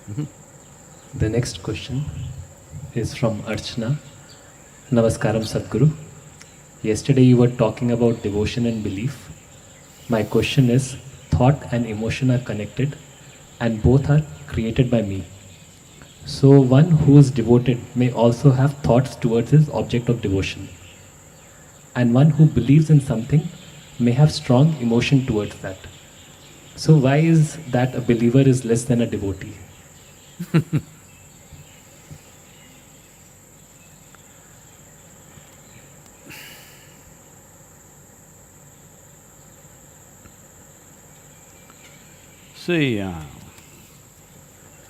The next question is from Archana. Namaskaram Sadhguru. Yesterday you were talking about devotion and belief. My question is, thought and emotion are connected and both are created by me. So one who is devoted may also have thoughts towards his object of devotion. And one who believes in something may have strong emotion towards that. So why is that a believer is less than a devotee? See,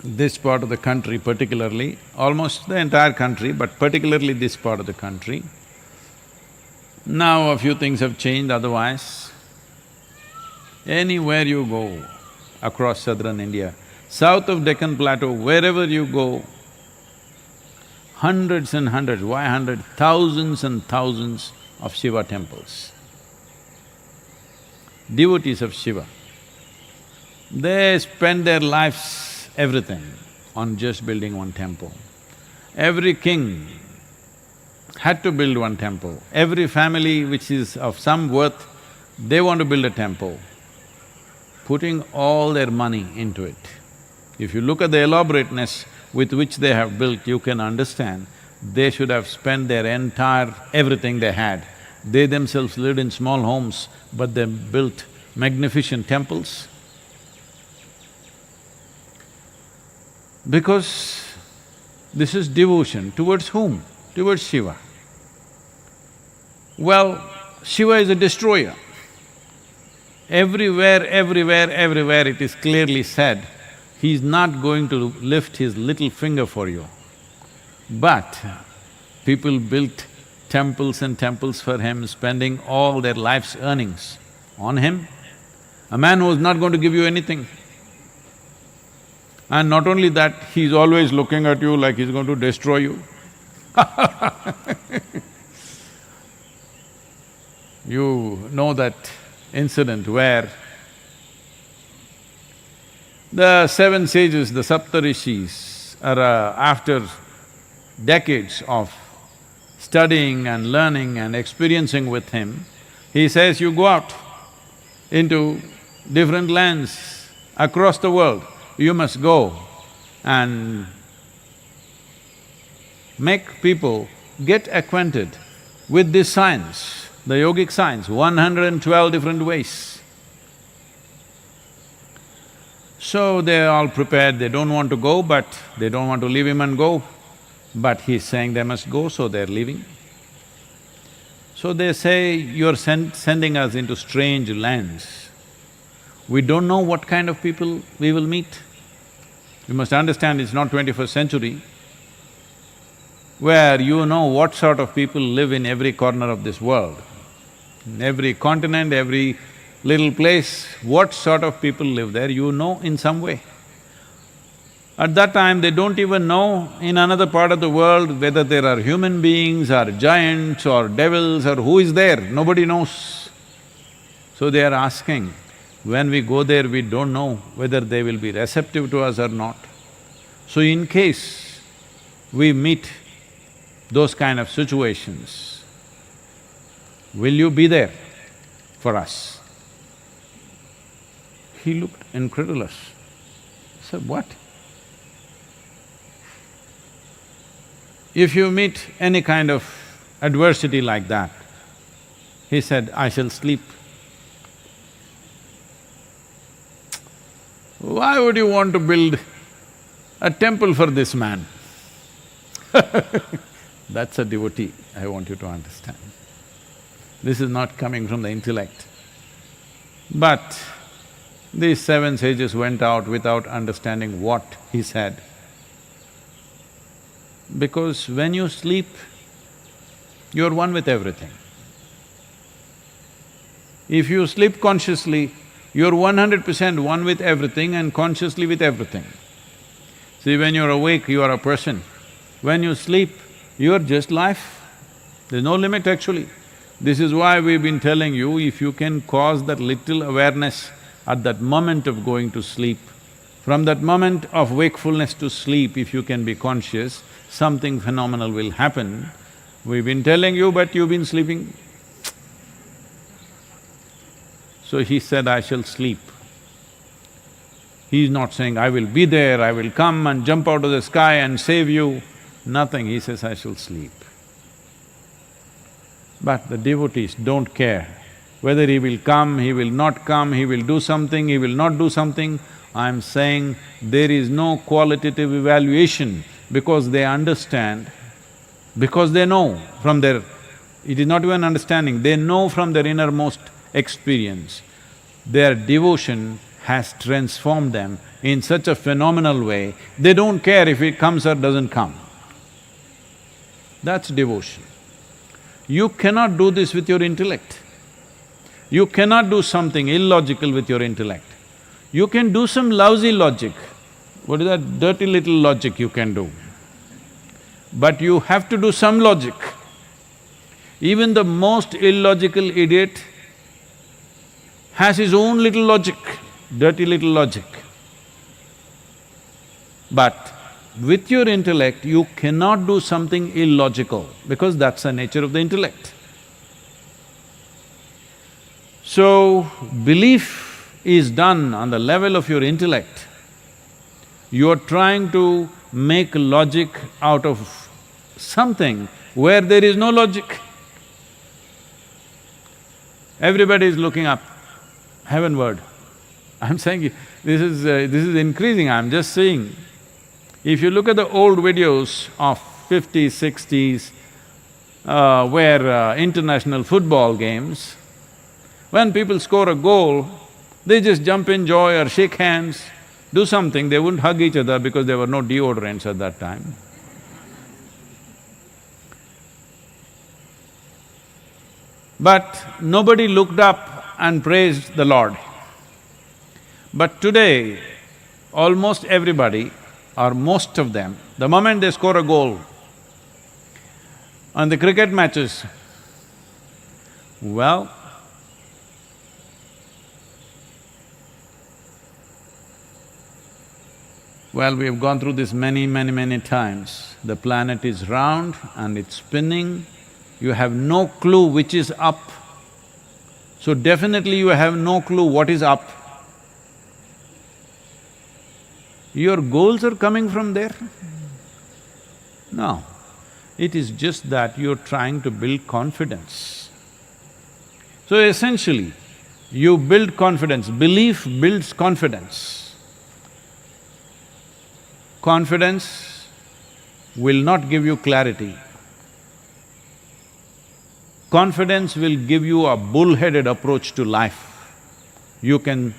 this part of the country particularly, almost the entire country, but particularly this part of the country, now a few things have changed, otherwise, anywhere you go across southern India, south of Deccan Plateau, wherever you go, hundreds and hundreds, why hundred? Thousands and thousands of Shiva temples. Devotees of Shiva. They spend their lives, everything, on just building one temple. Every king had to build one temple. Every family which is of some worth, they want to build a temple, putting all their money into it. If you look at the elaborateness with which they have built, you can understand they should have spent their entire everything they had. They themselves lived in small homes, but they built magnificent temples. Because this is devotion towards whom? Towards Shiva. Well, Shiva is a destroyer. Everywhere it is clearly said, he is not going to lift his little finger for you. But people built temples and temples for him, spending all their life's earnings on him. A man who is not going to give you anything. And not only that, he's always looking at you like he's going to destroy you. You know that incident where the seven sages, the Saptarishis, are after decades of studying and learning and experiencing with him, he says, you go out into different lands across the world, you must go and make people get acquainted with this science, the yogic science, 112 different ways. So they're all prepared, they don't want to go, but they don't want to leave him and go. But he's saying they must go, so they're leaving. So they say, you're sending us into strange lands. We don't know what kind of people we will meet. You must understand it's not 21st century, where you know what sort of people live in every corner of this world. In every continent, every little place, what sort of people live there, you know in some way. At that time, they don't even know in another part of the world whether there are human beings or giants or devils or who is there, nobody knows. So they are asking, when we go there, we don't know whether they will be receptive to us or not. So in case we meet those kind of situations, will you be there for us? He looked incredulous. He said, what? If you meet any kind of adversity like that, he said, I shall sleep. Why would you want to build a temple for this man? That's a devotee, I want you to understand. This is not coming from the intellect. But these seven sages went out without understanding what he said. Because when you sleep, you're one with everything. If you sleep consciously, you're 100% one with everything and consciously with everything. See, when you're awake, you are a person. When you sleep, you're just life. There's no limit actually. This is why we've been telling you, if you can cause that little awareness at that moment of going to sleep, From that moment of wakefulness to sleep, if you can be conscious, something phenomenal will happen. We've been telling you, but you've been sleeping. So he said, I shall sleep. He's not saying, I will be there, I will come and jump out of the sky and save you. Nothing, he says, I shall sleep. But the devotees don't care whether he will come, he will not come, he will do something, he will not do something. I'm saying there is no qualitative evaluation because they understand, because they know from their… it is not even understanding, they know from their innermost experience. Their devotion has transformed them in such a phenomenal way, they don't care if it comes or doesn't come. That's devotion. You cannot do this with your intellect. You cannot do something illogical with your intellect. You can do some lousy logic. What is that dirty little logic you can do? But you have to do some logic. Even the most illogical idiot has his own little logic, dirty little logic. But with your intellect, you cannot do something illogical because that's the nature of the intellect. So, belief is done on the level of your intellect. You are trying to make logic out of something where there is no logic. Everybody is looking up, heavenward. I'm saying this is increasing, I'm just saying. If you look at the old videos of 50s, 60s, where international football games, when people score a goal, they just jump in joy or shake hands, do something, they wouldn't hug each other because there were no deodorants at that time. But nobody looked up and praised the Lord. But today, almost everybody, or most of them, the moment they score a goal on the cricket matches, well, we have gone through this many times. The planet is round and it's spinning. You have no clue which is up. So definitely you have no clue what is up. Your goals are coming from there? No. It is just that you're trying to build confidence. So essentially, you build confidence, belief builds confidence. Confidence will not give you clarity. Confidence will give you a bull-headed approach to life. You can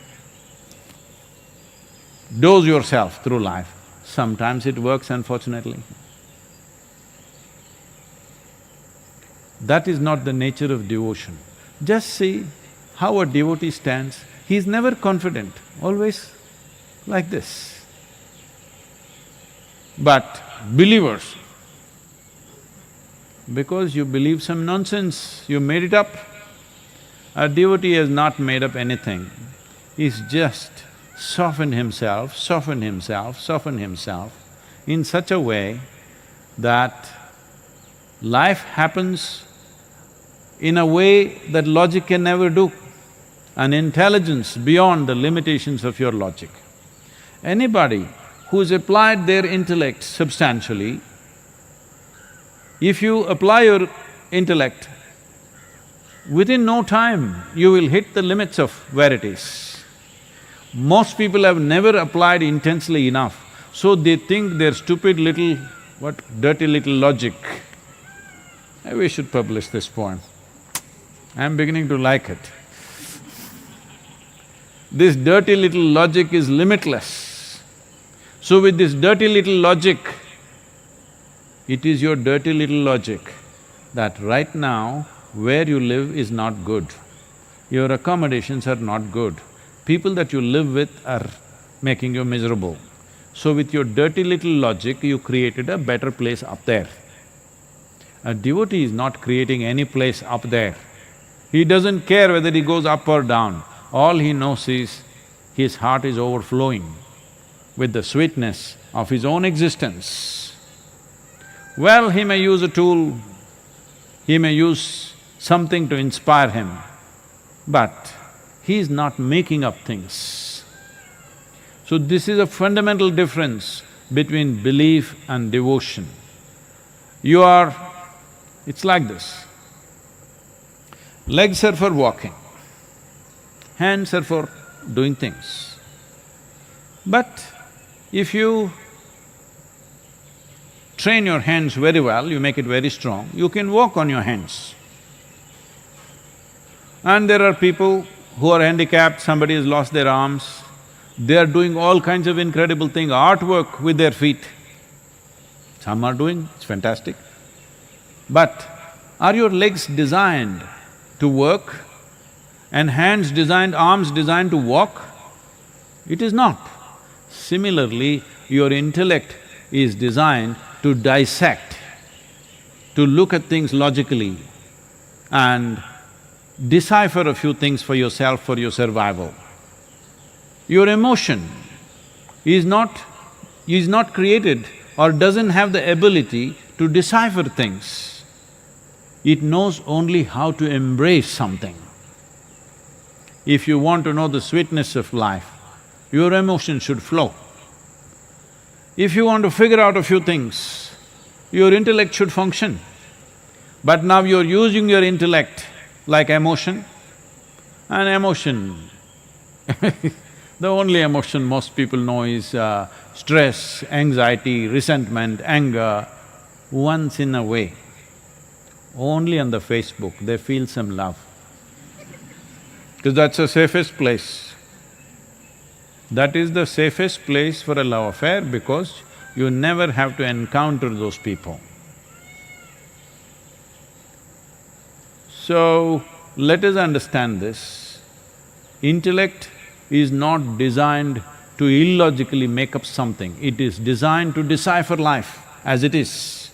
dose yourself through life. Sometimes it works, unfortunately. That is not the nature of devotion. Just see how a devotee stands. He's never confident, always like this. But believers, because you believe some nonsense, you made it up. A devotee has not made up anything. He's just softened himself in such a way that life happens in a way that logic can never do, an intelligence beyond the limitations of your logic. Anybody who's applied their intellect substantially, if you apply your intellect, within no time you will hit the limits of where it is. Most people have never applied intensely enough, so they think their stupid little, dirty little logic. Maybe we should publish this poem. I'm beginning to like it. This dirty little logic is limitless. So with this dirty little logic, it is your dirty little logic that right now where you live is not good. Your accommodations are not good. People that you live with are making you miserable. So with your dirty little logic, you created a better place up there. A devotee is not creating any place up there. He doesn't care whether he goes up or down. All he knows is his heart is overflowing. with the sweetness of his own existence. Well, he may use a tool, he may use something to inspire him, but he is not making up things. So this is a fundamental difference between belief and devotion. It's like this. Legs are for walking, hands are for doing things. But if you train your hands very well, you make it very strong, you can walk on your hands. And there are people who are handicapped, somebody has lost their arms, they are doing all kinds of incredible things, artwork with their feet. Some are doing, it's fantastic. But are your legs designed to work and hands designed, arms designed to walk? It is not. Similarly, your intellect is designed to dissect, to look at things logically and decipher a few things for yourself, for your survival. Your emotion is not created or doesn't have the ability to decipher things. It knows only how to embrace something. If you want to know the sweetness of life, your emotion should flow. If you want to figure out a few things, your intellect should function. But now you're using your intellect like emotion, and emotion the only emotion most people know is stress, anxiety, resentment, anger. Once in a way, only on the Facebook, they feel some love. Because that's the safest place. That is the safest place for a love affair because you never have to encounter those people. So, let us understand this. Intellect is not designed to illogically make up something, it is designed to decipher life as it is,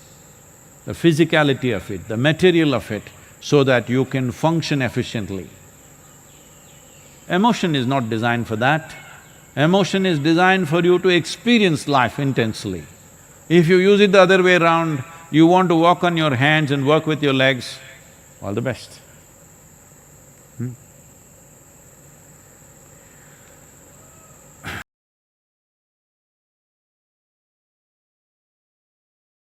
the physicality of it, the material of it, so that you can function efficiently. Emotion is not designed for that. Emotion is designed for you to experience life intensely. If you use it the other way around, you want to walk on your hands and work with your legs, all the best.